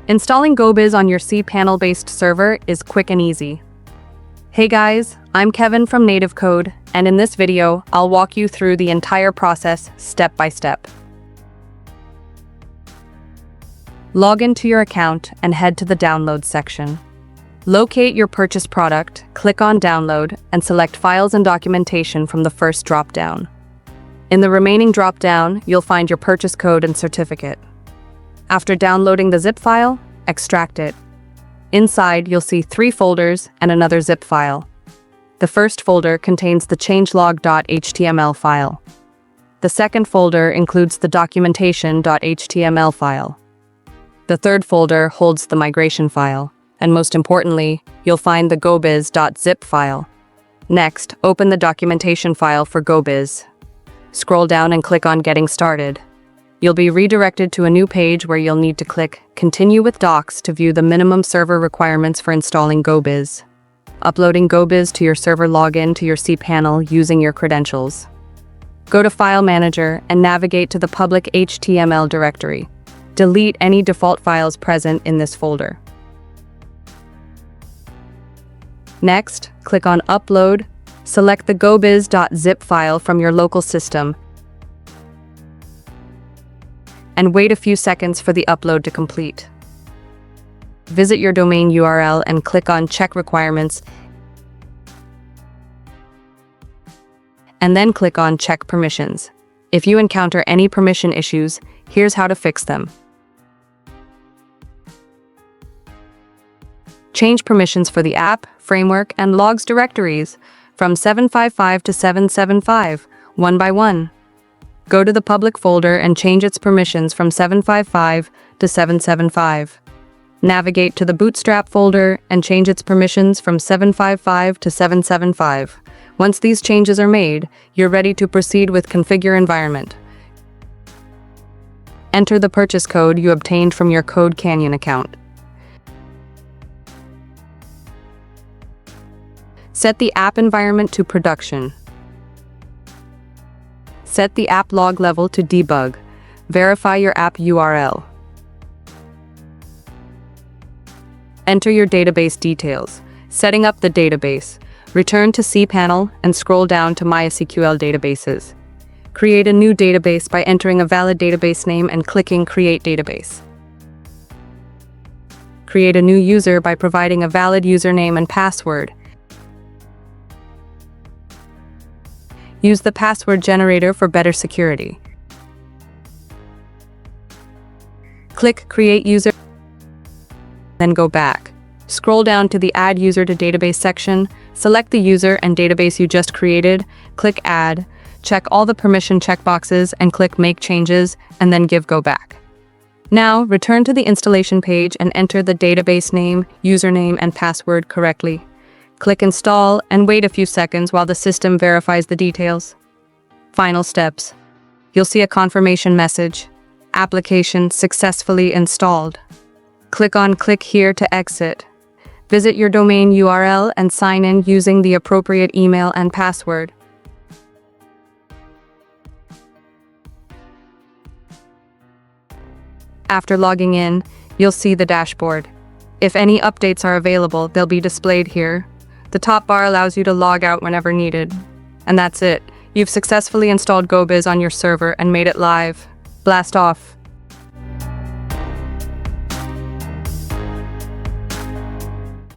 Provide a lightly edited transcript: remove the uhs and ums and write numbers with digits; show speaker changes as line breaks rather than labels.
Installing GoBiz on your cPanel-based server is quick and easy. Hey guys, I'm Kevin from NativeCode, and in this video, I'll walk you through the entire process step by step. Log into your account and head to the Download section. Locate your purchased product, click on Download, and select Files and Documentation from the first drop-down. In the remaining drop-down, you'll find your purchase code and certificate. After downloading the zip file, extract it. Inside, you'll see 3 folders and another zip file. The first folder contains the changelog.html file. The second folder includes the documentation.html file. The third folder holds the migration file, and most importantly, you'll find the gobiz.zip file. Next, open the documentation file for GoBiz. Scroll down and click on Getting Started. You'll be redirected to a new page where you'll need to click Continue with Docs to view the minimum server requirements for installing GoBiz. Uploading GoBiz to your server, log in to your cPanel using your credentials. Go to File Manager and navigate to the public HTML directory. Delete any default files present in this folder. Next, click on Upload. Select the gobiz.zip file from your local system and wait a few seconds for the upload to complete. Visit your domain URL and click on Check Requirements, and then click on Check Permissions. If you encounter any permission issues, here's how to fix them. Change permissions for the app, framework, and logs directories from 755 to 775, one by one. Go to the public folder and change its permissions from 755 to 775. Navigate to the Bootstrap folder and change its permissions from 755 to 775. Once these changes are made, you're ready to proceed with Configure Environment. Enter the purchase code you obtained from your codecanyon account. Set the app environment to production. Set the app log level to debug. Verify your app URL. Enter your database details. Setting up the database. Return to cPanel and scroll down to MySQL databases. Create a new database by entering a valid database name and clicking Create Database. Create a new user by providing a valid username and password. Use the password generator for better security. Click Create User, then go back. Scroll down to the Add User to Database section, select the user and database you just created, click Add, check all the permission checkboxes and click Make Changes, and then give Go Back. Now, return to the installation page and enter the database name, username, and password correctly. Click Install and wait a few seconds while the system verifies the details. Final steps. You'll see a confirmation message. Application successfully installed. Click on Click Here to exit. Visit your domain URL and sign in using the appropriate email and password. After logging in, you'll see the dashboard. If any updates are available, they'll be displayed here. The top bar allows you to log out whenever needed. And that's it. You've successfully installed GoBiz on your server and made it live. Blast off.